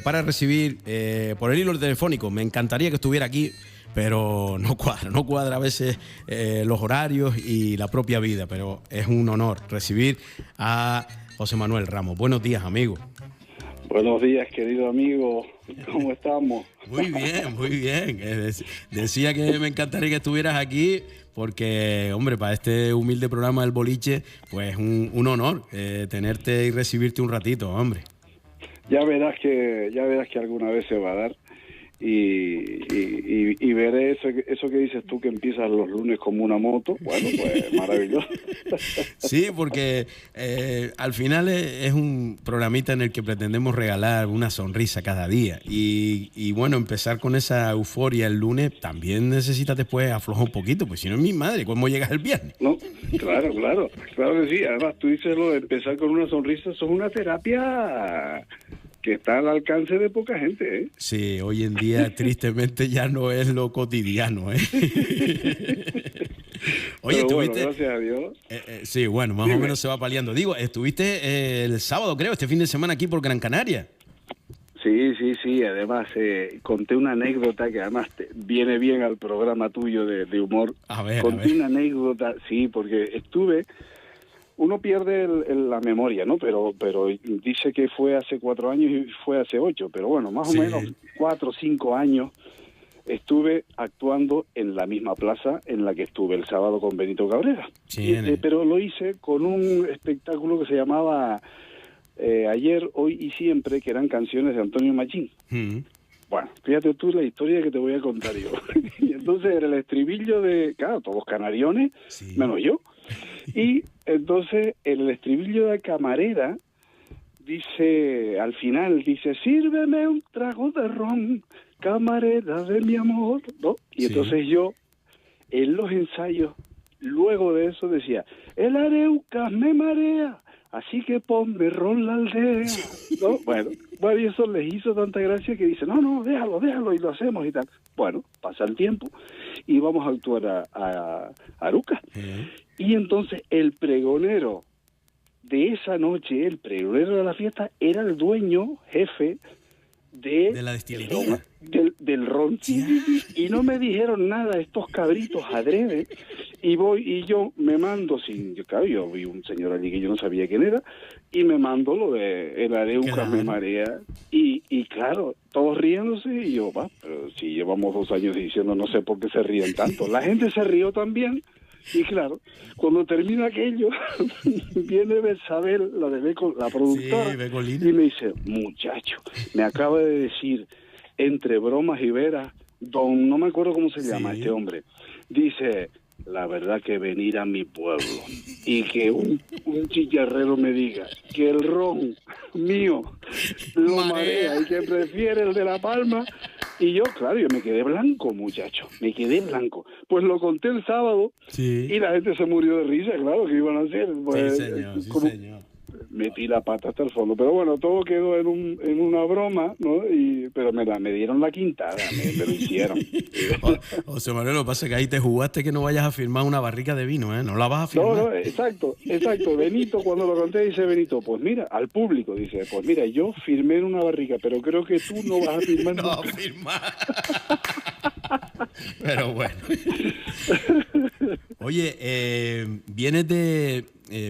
para recibir por el hilo telefónico. Me encantaría que estuviera aquí, pero no cuadra a veces los horarios y la propia vida, pero es un honor recibir a José Manuel Ramos. Buenos días, amigo. Buenos días, querido amigo. ¿Cómo estamos? Muy bien, muy bien. Decía que me encantaría que estuvieras aquí porque, hombre, para este humilde programa del Boliche, pues un honor tenerte y recibirte un ratito, hombre. Ya verás que alguna vez se va a dar y veré eso que dices tú, que empiezas los lunes como una moto. Bueno, pues maravilloso. Sí, porque al final es un programita en el que pretendemos regalar una sonrisa cada día y bueno, empezar con esa euforia el lunes también necesitas después aflojar un poquito, pues si no es mi madre, ¿cómo llegas el viernes? No, claro que sí. Además, tú dices lo de empezar con una sonrisa, eso es una terapia que está al alcance de poca gente, ¿eh? Sí, hoy en día tristemente ya no es lo cotidiano, ¿eh? Oye, pero estuviste... bueno, gracias a Dios. Sí, bueno, más o menos se va paliando. Digo, estuviste el sábado, creo, este fin de semana aquí por Gran Canaria. Sí. Además, conté una anécdota que además viene bien al programa tuyo de humor. A ver. Conté una anécdota, sí, porque estuve... Uno pierde la memoria, ¿no? Pero dice que fue hace 4 años y fue hace 8. Pero bueno, más o menos 4 o 5 años estuve actuando en la misma plaza en la que estuve el sábado con Benito Cabrera. Pero lo hice con un espectáculo que se llamaba Ayer, Hoy y Siempre, que eran canciones de Antonio Machín. Bueno, fíjate tú la historia que te voy a contar yo. Y entonces era el estribillo de... Claro, todos canariones, menos yo. Y entonces el estribillo de Camarera dice, al final dice, sírveme un trago de ron, camarera de mi amor, ¿no? Y entonces yo, en los ensayos, luego de eso decía, el Areucas me marea, así que ponme ron la aldea, ¿no? Bueno, y eso les hizo tanta gracia que dice, no, déjalo, y lo hacemos y tal. Bueno, pasa el tiempo y vamos a actuar a Arucas. Y entonces el pregonero de esa noche, el pregonero de la fiesta, era el dueño, jefe de la destilería. Del ron. Y no me dijeron nada estos cabritos adrede. Y yo me mando yo vi un señor allí que yo no sabía quién era, y me mando lo de el Areuca me marea. Y claro, todos riéndose, y yo, pero si llevamos 2 años diciendo, no sé por qué se ríen tanto. La gente se rió también. Y claro, cuando termina aquello, viene Bersabel, la productora, y me dice, muchacho, me acaba de decir, entre bromas y veras, no me acuerdo cómo se llama este hombre, dice, la verdad que venir a mi pueblo y que un chicharrero me diga que el ron mío lo marea y que prefiere el de La Palma. Y yo, claro, yo me quedé blanco, muchacho, me quedé blanco. Pues lo conté el sábado y la gente se murió de risa, claro, que iban a hacer. Pues, señor. Metí la pata hasta el fondo. Pero bueno, todo quedó en una broma, ¿no? Pero me dieron la quintada, me lo hicieron. José Manuel, lo que pasa es que ahí te jugaste que no vayas a firmar una barrica de vino, ¿eh? No la vas a firmar. No, exacto. Benito, cuando lo conté, dice Benito, pues mira, al público, dice, pues mira, yo firmé en una barrica, pero creo que tú no vas a firmar. No vas a firmar. Pero bueno. Oye, vienes de...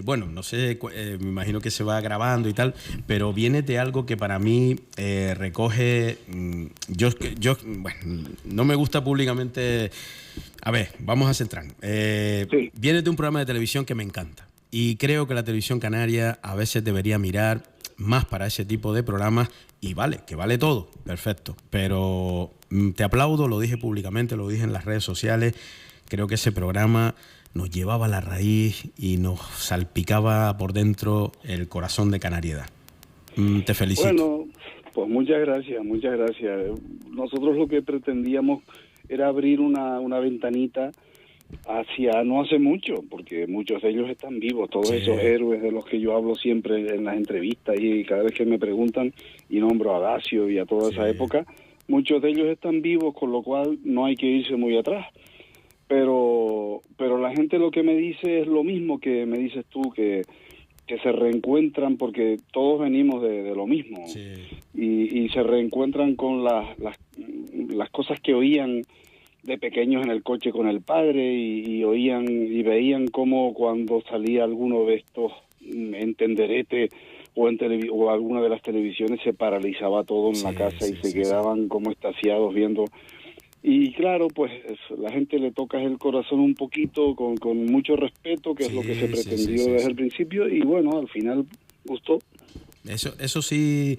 bueno, no sé, me imagino que se va grabando y tal, pero vienes de algo que para mí recoge... Yo, bueno, no me gusta públicamente... A ver, vamos a centrar. Vienes de un programa de televisión que me encanta y creo que la televisión canaria a veces debería mirar más para ese tipo de programas y que vale todo, perfecto, pero te aplaudo, lo dije públicamente, lo dije en las redes sociales, creo que ese programa nos llevaba a la raíz y nos salpicaba por dentro el corazón de canariedad. Te felicito. Bueno, pues muchas gracias. Nosotros lo que pretendíamos era abrir una ventanita hacia no hace mucho, porque muchos de ellos están vivos, todos esos héroes de los que yo hablo siempre en las entrevistas y cada vez que me preguntan y nombro a Dacio y a toda esa época, muchos de ellos están vivos, con lo cual no hay que irse muy atrás. Pero la gente lo que me dice es lo mismo que me dices tú, que se reencuentran porque todos venimos de lo mismo y se reencuentran con las cosas que oían de pequeños en el coche con el padre y oían y veían cómo cuando salía alguno de estos en tenderete o alguna de las televisiones se paralizaba todo en la casa y se quedaban como extasiados viendo. Y claro, pues la gente le toca el corazón un poquito con mucho respeto, que es lo que se pretendió desde el principio, y bueno, al final gustó. Eso sí,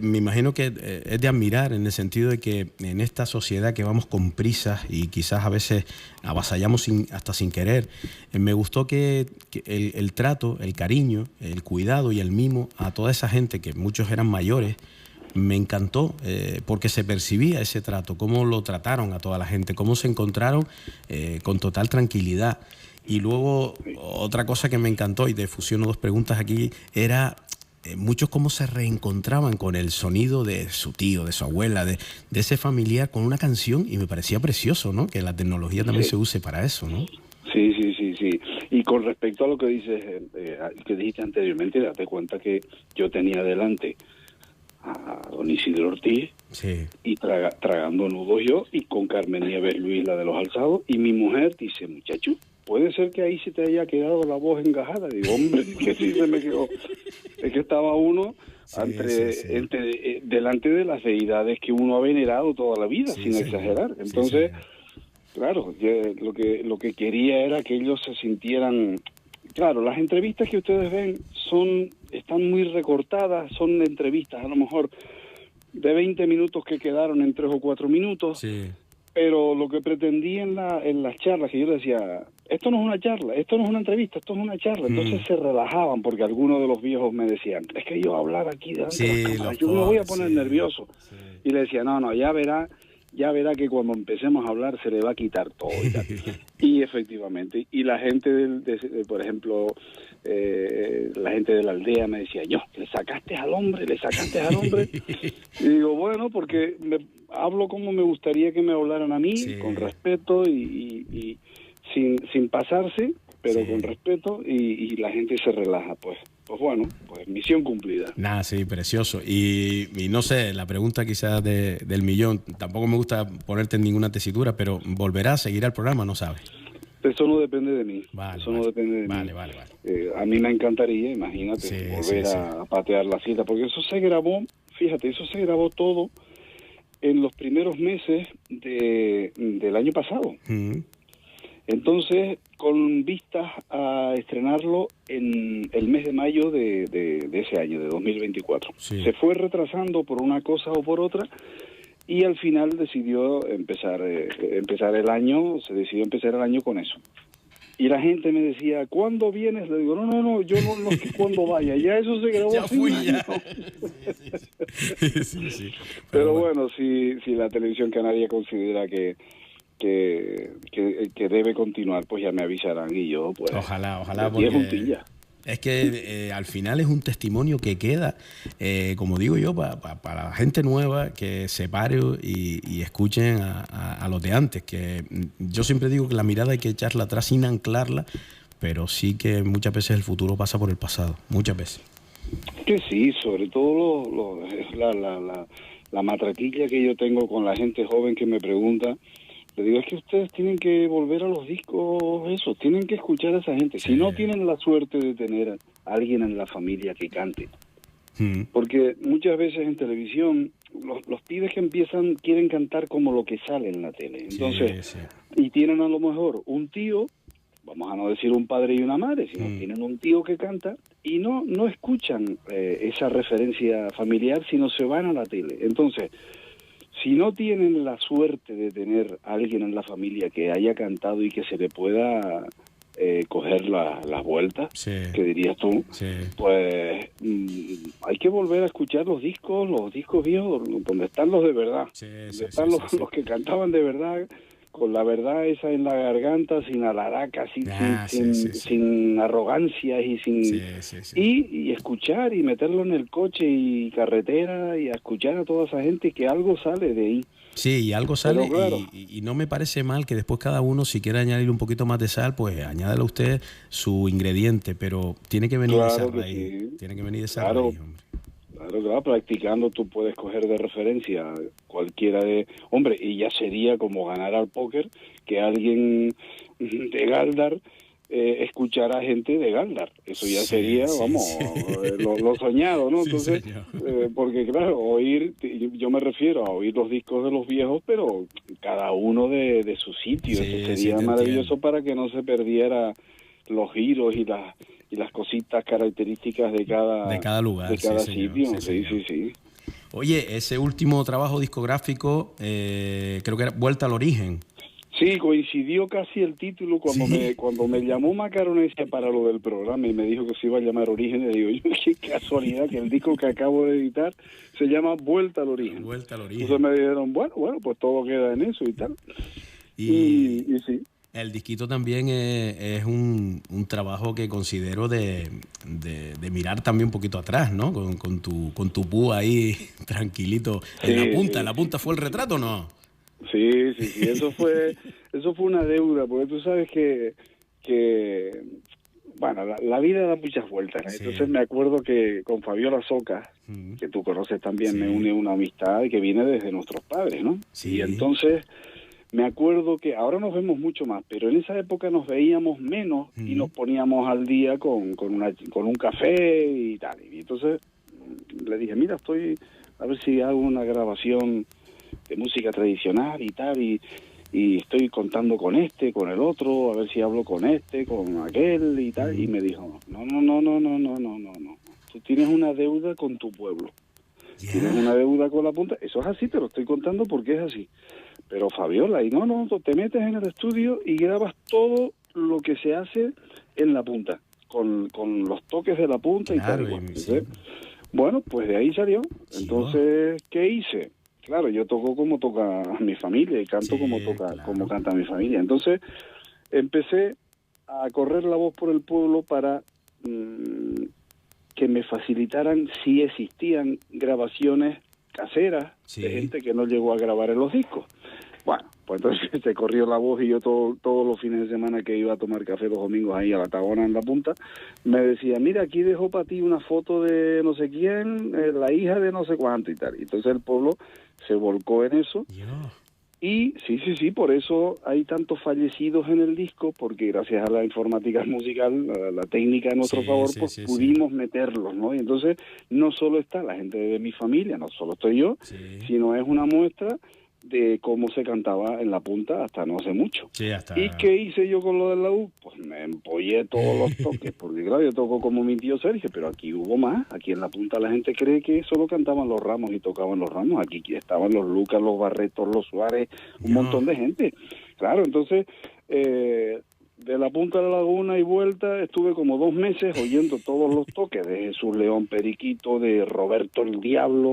me imagino que es de admirar en el sentido de que en esta sociedad que vamos con prisas y quizás a veces avasallamos hasta sin querer, me gustó que el trato, el cariño, el cuidado y el mimo a toda esa gente, que muchos eran mayores, me encantó porque se percibía ese trato, cómo lo trataron a toda la gente, cómo se encontraron con total tranquilidad. Y luego otra cosa que me encantó, y te fusiono dos preguntas aquí, era muchos cómo se reencontraban con el sonido de su tío, de su abuela, de ese familiar con una canción, y me parecía precioso, ¿no? Que la tecnología también se use para eso, ¿no? Sí. Y con respecto a lo que dices, que dijiste anteriormente, date cuenta que yo tenía delante a don Isidro Ortiz y tragando nudos yo, y con Carmen Nieves Luis, la de los alzados, y mi mujer dice, muchacho, puede ser que ahí se te haya quedado la voz engajada. Digo, hombre, que sí se me quedó. Es que estaba uno delante de las deidades que uno ha venerado toda la vida, sin exagerar. Entonces, claro, lo que quería era que ellos se sintieran... Claro, las entrevistas que ustedes ven están muy recortadas, son entrevistas a lo mejor de 20 minutos que quedaron en 3 o 4 minutos, pero lo que pretendí en las charlas, que yo decía, esto no es una charla, esto no es una entrevista, esto es una charla, entonces se relajaban, porque algunos de los viejos me decían, es que yo hablar aquí delante de las cámaras, yo me voy a poner nervioso, y le decía, no, ya verá que cuando empecemos a hablar se le va a quitar todo. Y efectivamente, y la gente, por ejemplo, la gente de la aldea me decía, ¿le sacaste al hombre? Y digo, bueno, porque hablo como me gustaría que me hablaran a mí, con respeto y sin pasarse, pero con respeto, y la gente se relaja, pues bueno, pues misión cumplida. Nada, sí, precioso. Y no sé, la pregunta quizás del millón, tampoco me gusta ponerte en ninguna tesitura, pero ¿volverás a seguir al programa? No sabes. Eso no depende de mí. No depende de mí. Vale. A mí me encantaría, imagínate, volver a patear la cita, porque eso se grabó, fíjate, eso se grabó todo en los primeros meses del año pasado. Entonces, con vistas a estrenarlo en el mes de mayo de ese año, de 2024. Se fue retrasando por una cosa o por otra, y al final decidió empezar el año con eso. Y la gente me decía, ¿cuándo vienes? Le digo, no, yo no sé cuándo vaya, ya eso se grabó hace un año. Pero bueno, si la televisión canaria considera que debe continuar, pues ya me avisarán, y yo pues ojalá porque es que al final es un testimonio que queda, como digo yo, para la gente nueva que se pare y escuchen a los de antes, que yo siempre digo que la mirada hay que echarla atrás sin anclarla, pero sí que muchas veces el futuro pasa por el pasado, muchas veces. Que sí, sobre todo la matraquilla que yo tengo con la gente joven que me pregunta. Le digo, es que ustedes tienen que volver a los discos, tienen que escuchar a esa gente. Si no tienen la suerte de tener a alguien en la familia que cante. Porque muchas veces en televisión, los pibes que empiezan quieren cantar como lo que sale en la tele. Entonces, y tienen a lo mejor un tío, vamos a no decir un padre y una madre, sino tienen un tío que canta y no escuchan esa referencia familiar, sino se van a la tele. Entonces, si no tienen la suerte de tener a alguien en la familia que haya cantado y que se le pueda coger las vueltas, que dirías tú, pues hay que volver a escuchar los discos viejos, donde están los de verdad, donde están los que cantaban de verdad, con la verdad esa en la garganta, sin alaraca, sin arrogancia y y escuchar y meterlo en el coche y carretera y a escuchar a toda esa gente, que algo sale de ahí. Sí, y algo sale, claro. y no me parece mal que después cada uno, si quiere añadir un poquito más de sal, pues añádale usted su ingrediente, pero tiene que venir de esa raíz. Tiene que venir de esa raíz, hombre. Claro, practicando tú puedes coger de referencia cualquiera de... Hombre, y ya sería como ganar al póker que alguien de Galdar escuchar a gente de Galdar. Eso ya sería, vamos, lo soñado, ¿no? Sí, Entonces, porque claro, yo me refiero a oír los discos de los viejos, pero cada uno de su sitio. Sí, Eso sería maravilloso para que no se perdiera los giros y las cositas características de cada lugar, de cada sí, sitio. señor. Sí. Oye, ese último trabajo discográfico, creo que era Vuelta al Origen. Sí, coincidió casi el título cuando me llamó Macaronesia para lo del programa y me dijo que se iba a llamar Origen. Le digo, qué casualidad que el disco que acabo de editar se llama Vuelta al Origen. Vuelta al Origen. Entonces me dijeron, bueno, pues todo queda en eso y tal. Y sí. El disquito también es un trabajo que considero de mirar también un poquito atrás, ¿no? Con tu púa ahí tranquilito. ¿En la punta fue el retrato o no? Sí, eso fue una deuda, porque tú sabes que bueno, la vida da muchas vueltas, ¿no? Sí. Entonces me acuerdo que con Fabiola Soca, que tú conoces también, me une una amistad que viene desde nuestros padres, ¿no? Sí. Y entonces me acuerdo que ahora nos vemos mucho más, pero en esa época nos veíamos menos y nos poníamos al día con un café y tal. Y entonces le dije, mira, a ver si hago una grabación de música tradicional y tal, y estoy contando con el otro, a ver si hablo con aquel y tal, y me dijo, no, tú tienes una deuda con tu pueblo, tienes una deuda con la punta, eso es así, te lo estoy contando porque es así, pero Fabiola, y no, te metes en el estudio y grabas todo lo que se hace en la punta, con los toques de la punta, claro, y tal, entonces, bueno, pues de ahí salió, entonces, ¿qué hice? Claro, yo toco como toca mi familia y canto como canta mi familia. Entonces empecé a correr la voz por el pueblo para que me facilitaran si existían grabaciones caseras de gente que no llegó a grabar en los discos. Bueno, pues entonces se corrió la voz y yo todos los fines de semana que iba a tomar café los domingos ahí a la Tabona en la punta, me decía, mira, aquí dejo para ti una foto de no sé quién, la hija de no sé cuánto y tal. Y entonces el pueblo se volcó en eso. Y sí, por eso hay tantos fallecidos en el disco, porque gracias a la informática musical, la técnica a nuestro favor, pues pudimos meterlos, ¿no? Y entonces no solo está la gente de mi familia, no solo estoy yo, sino es una muestra de cómo se cantaba en la punta hasta no hace mucho. ¿Y qué hice yo con lo del laúd? Pues me empollé todos los toques, porque claro, yo toco como mi tío Sergio, pero aquí hubo más. Aquí en la punta la gente cree que solo cantaban los Ramos y tocaban los Ramos. Aquí estaban los Lucas, los Barretos, los Suárez, un montón de gente. Claro, entonces, de la punta de la laguna y vuelta, estuve como 2 meses oyendo todos los toques de Jesús León Periquito, de Roberto el Diablo,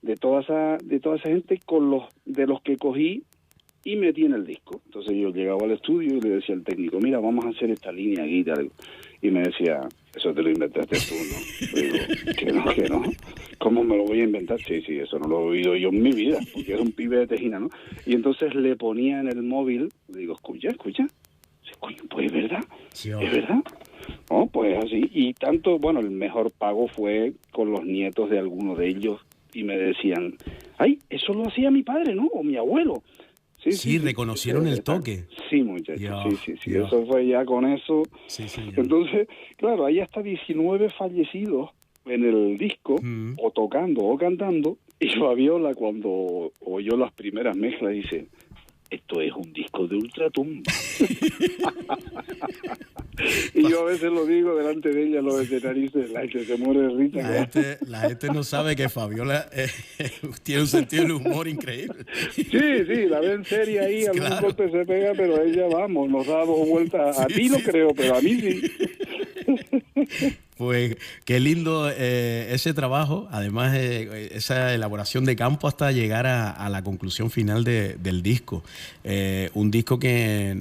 de toda esa gente de los que cogí y metí en el disco. Entonces yo llegaba al estudio y le decía al técnico, mira, vamos a hacer esta línea aquí y tal. Y me decía, eso te lo inventaste tú, ¿no? Digo, que no. ¿Cómo me lo voy a inventar? Sí, eso no lo he oído yo en mi vida, porque era un pibe de Tejina, ¿no? Y entonces le ponía en el móvil, le digo, escucha. Coño, pues es verdad, es verdad. No, pues así. Y tanto, bueno, el mejor pago fue con los nietos de alguno de ellos, y me decían, ay, eso lo hacía mi padre, ¿no? O mi abuelo. Sí, reconocieron el toque. Sí, muchachos, sí. Eso fue ya con eso. Sí, entonces, claro, hay hasta 19 fallecidos en el disco, o tocando o cantando, y Fabiola cuando oyó las primeras mezclas dice, esto es un disco de ultratumba. Y yo a veces lo digo delante de ella, los veteranistas, la gente se muere de risa. La gente no sabe que Fabiola tiene un sentido del humor increíble. Sí, la ven seria ahí, algún golpe se pega, pero ella, vamos, nos da 2 vueltas. A ti no creo, pero a mí sí. Pues qué lindo ese trabajo, además esa elaboración de campo hasta llegar a la conclusión final del disco. Un disco que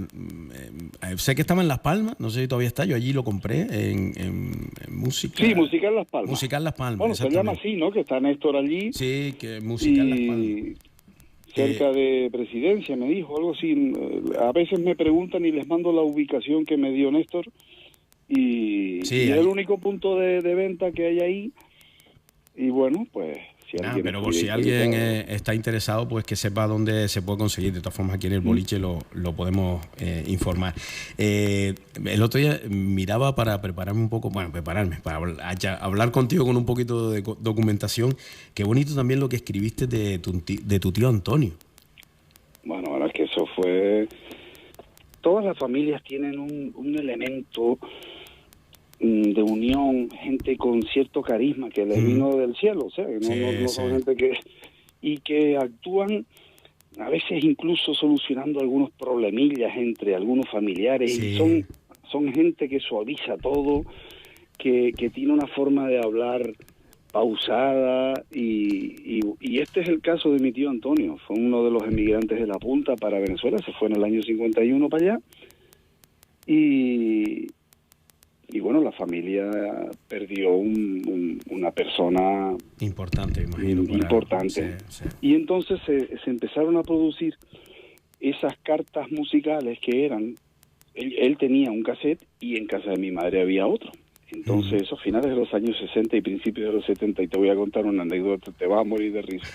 sé que estaba en Las Palmas, no sé si todavía está, yo allí lo compré en música. Sí, Musical Las Palmas. Musical Las Palmas. Bueno, se llama así, ¿no? Que está Néstor allí. Sí, que Musical Las Palmas. Cerca de Presidencia, me dijo, algo así. A veces me preguntan y les mando la ubicación que me dio Néstor. Y es el único punto de venta que hay ahí. Y bueno, pues pero si alguien está interesado, pues que sepa dónde se puede conseguir. De todas formas, aquí en el boliche lo podemos informar. El otro día miraba para prepararme un poco, para hablar contigo con un poquito de documentación. Qué bonito también lo que escribiste de tu tío Antonio. Bueno, ahora es que eso fue... Todas las familias tienen un elemento de unión, gente con cierto carisma que les vino del cielo, o sea, no son gente que actúan a veces incluso solucionando algunos problemillas entre algunos familiares, y son gente que suaviza todo, que tiene una forma de hablar pausada, y este es el caso de mi tío Antonio. Fue uno de los emigrantes de la Punta para Venezuela, se fue en el año 51 para allá, y bueno, la familia perdió una persona importante, imagino. Importante. Y entonces se empezaron a producir esas cartas musicales que eran... Él tenía un cassette y en casa de mi madre había otro. Entonces, esos finales de los años 60 y principios de los 70, y te voy a contar una anécdota, te vas a morir de risa.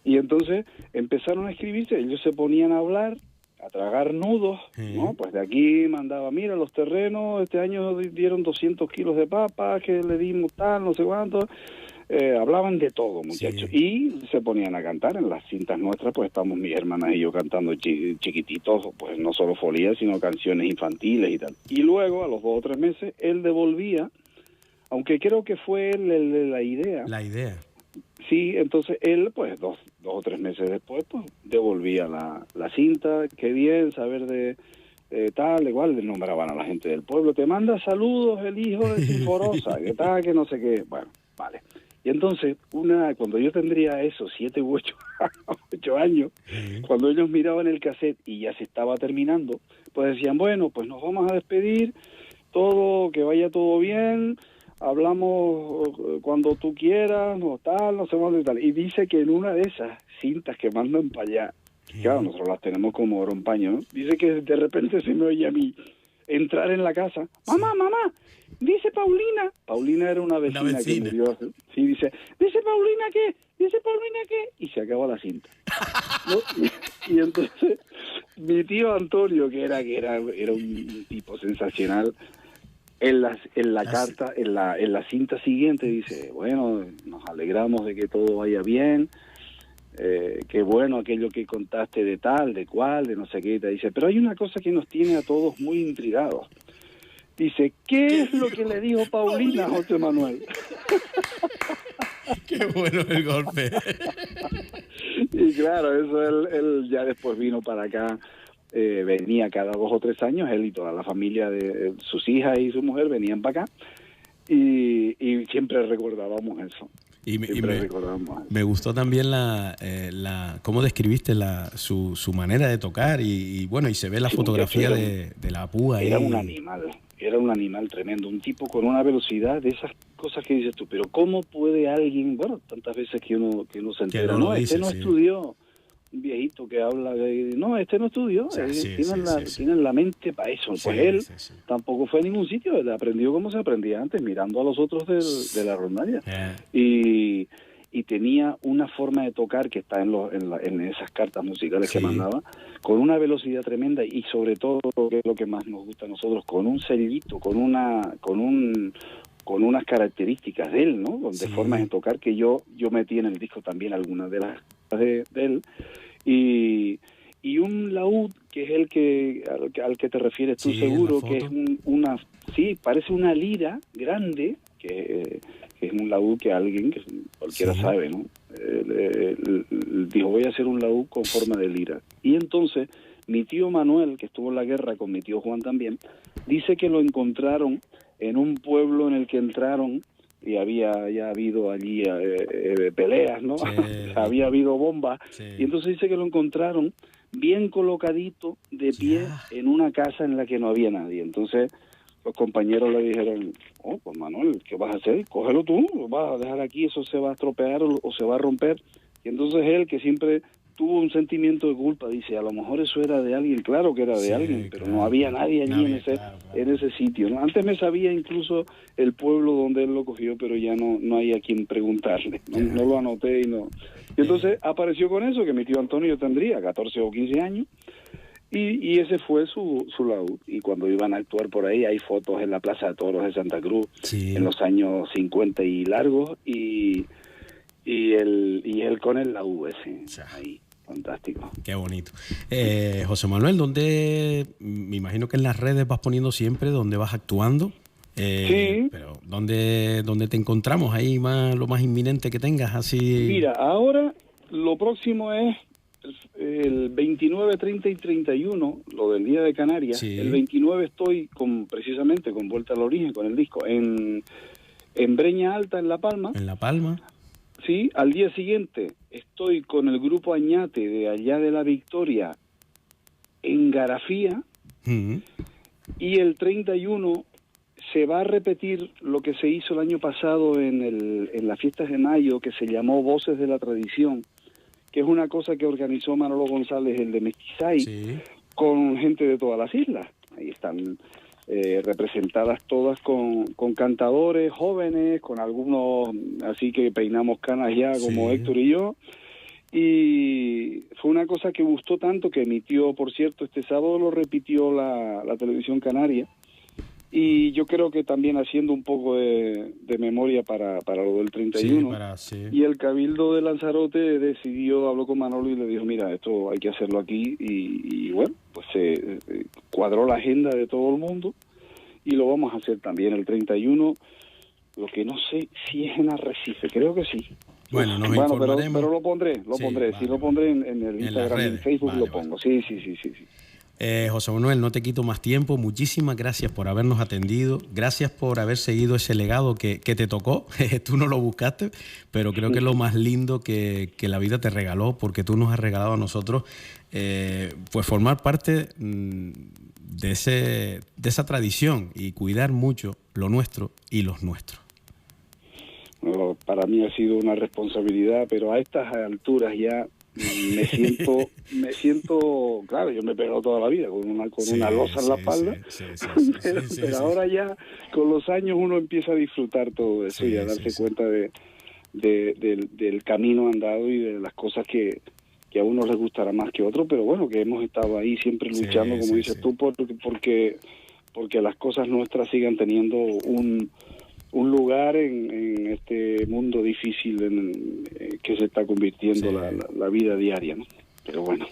Y entonces empezaron a escribirse, ellos se ponían a hablar, a tragar nudos, ¿no? Pues de aquí mandaba, mira, los terrenos, este año dieron 200 kilos de papas, que le dimos tal, no sé cuánto. Hablaban de todo, muchachos. Y se ponían a cantar en las cintas nuestras, pues estamos mis hermanas y yo cantando chiquititos, pues no solo folías, sino canciones infantiles y tal. Y luego, a los 2 o 3 meses, él devolvía, aunque creo que fue él el de la idea. La idea. Sí, entonces él, pues 2 o 3 meses después, pues devolvía la cinta. Qué bien saber de tal, igual le nombraban a la gente del pueblo. Te manda saludos el hijo de Sinforosa, que tal, que no sé qué. Bueno, vale. Y entonces, cuando yo tendría esos 7 u 8 años, cuando ellos miraban el cassette y ya se estaba terminando, pues decían, bueno, pues nos vamos a despedir, que vaya todo bien, hablamos cuando tú quieras, no tal, no sé más y tal. Y dice que en una de esas cintas que mandan para allá, claro, nosotros las tenemos como oro en paño, ¿no? Dice que de repente se me oye a mí entrar en la casa, mamá, dice Paulina. Paulina era una vecina. Que murió. Sí, dice Paulina qué, y se acaba la cinta. ¿No? Y entonces mi tío Antonio, que era un tipo sensacional, en la carta, en la cinta siguiente dice, bueno, nos alegramos de que todo vaya bien, qué bueno aquello que contaste de tal, de cual, de no sé qué, te dice, pero hay una cosa que nos tiene a todos muy intrigados. Dice, ¿qué es lo que le dijo Paulina a José Manuel? Qué bueno el golpe. Y claro, eso él ya después vino para acá, venía cada 2 o 3 años, él y toda la familia de sus hijas y su mujer venían para acá, y siempre recordábamos eso. Y me gustó también cómo describiste su manera de tocar, y bueno, y se ve la fotografía de la púa. Era un animal tremendo, un tipo con una velocidad de esas cosas que dices tú, pero ¿cómo puede alguien, bueno, tantas veces que uno se entera, no estudió, un viejito que habla de, no, no estudió, tienen la mente para eso, pues él tampoco fue a ningún sitio, él aprendió como se aprendía antes, mirando a los otros de la rondalla, y tenía una forma de tocar que está en esas cartas musicales que mandaba, con una velocidad tremenda, y sobre todo, que es lo que más nos gusta a nosotros, con un sellito, con unas características de él, ¿no? De formas de tocar que yo metí en el disco también algunas de las de él, y un laúd, que es al que te refieres tú, seguro, que es parece una lira grande, que es un laúd que cualquiera sabe, ¿no? Dijo, voy a hacer un laúd con forma de lira. Y entonces mi tío Manuel, que estuvo en la guerra con mi tío Juan también, dice que lo encontraron en un pueblo en el que entraron y había ya habido allí peleas, ¿no? Había habido bombas, y entonces dice que lo encontraron bien colocadito, de pie, en una casa en la que no había nadie. Entonces los compañeros le dijeron, pues Manuel, ¿qué vas a hacer? Cógelo tú, lo vas a dejar aquí, eso se va a estropear o se va a romper. Y entonces él, que siempre tuvo un sentimiento de culpa, dice, a lo mejor eso era de alguien, claro que era de alguien, pero no había nadie allí en ese sitio, ¿no? Antes me sabía incluso el pueblo donde él lo cogió, pero ya no hay a quien preguntarle, no lo anoté y no. Y entonces apareció con eso, que mi tío Antonio tendría 14 o 15 años, y ese fue su laúd. Y cuando iban a actuar por ahí, hay fotos en la Plaza de Toros de Santa Cruz, en los años 50 y largos, y él con el laúd ese, ahí. Fantástico. Qué bonito. José Manuel, me imagino que en las redes vas poniendo siempre dónde vas actuando. Sí. Pero ¿dónde te encontramos ahí lo más inminente que tengas? Así. Mira, ahora lo próximo es el 29, 30 y 31, lo del Día de Canarias. Sí. El 29 estoy precisamente con Vuelta al Origen, con el disco, en Breña Alta, en La Palma. En La Palma. Sí, al día siguiente estoy con el grupo Añate de allá de La Victoria en Garafía. Y el 31 se va a repetir lo que se hizo el año pasado en las fiestas de mayo, que se llamó Voces de la Tradición, que es una cosa que organizó Manolo González, el de Mestizay, con gente de todas las islas. Ahí están representadas todas con cantadores jóvenes, con algunos así que peinamos canas ya, como Héctor y yo. Y fue una cosa que gustó tanto que emitió, por cierto, este sábado lo repitió la televisión canaria. Y yo creo que también haciendo un poco de memoria para lo del 31. Y el Cabildo de Lanzarote habló con Manolo y le dijo, mira, esto hay que hacerlo aquí. Y bueno, pues se cuadró la agenda de todo el mundo y lo vamos a hacer también el 31. Lo que no sé si es en Arrecife, creo que sí. Bueno, informaremos. Pero lo pondré. Sí, lo pondré en el Instagram, en Facebook lo pongo. Sí. José Manuel, no te quito más tiempo. Muchísimas gracias por habernos atendido. Gracias por haber seguido ese legado que te tocó. Tú no lo buscaste, pero creo que es lo más lindo que la vida te regaló, porque tú nos has regalado a nosotros pues formar parte de esa tradición y cuidar mucho lo nuestro y los nuestros. Bueno, para mí ha sido una responsabilidad, pero a estas alturas ya me siento, claro, yo me he pegado toda la vida con una losa en la espalda, pero ahora ya con los años uno empieza a disfrutar todo eso y a darse cuenta del camino andado y de las cosas que a unos les gustará más que a otros, pero bueno, que hemos estado ahí siempre luchando, como dices tú, porque las cosas nuestras sigan teniendo un lugar en este mundo difícil que se está convirtiendo la vida diaria, ¿no? Pero bueno,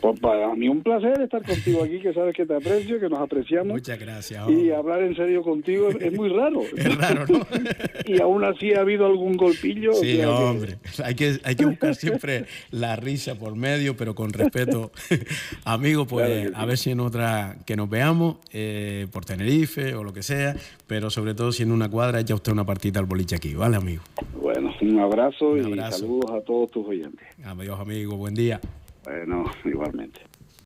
pues para mí un placer estar contigo aquí, que sabes que te aprecio, que nos apreciamos. Muchas gracias. Y hablar en serio contigo es muy raro. Es raro, ¿no? Y aún así ha habido algún golpillo. Sí, hombre. Hay que buscar siempre la risa por medio, pero con respeto. Amigo, pues a ver si en otra que nos veamos, por Tenerife o lo que sea, pero sobre todo si en una cuadra echa usted una partita al boliche aquí, ¿vale, amigo? Bueno, un abrazo y saludos a todos tus oyentes. Adiós, amigo. Buen día. Bueno, igualmente.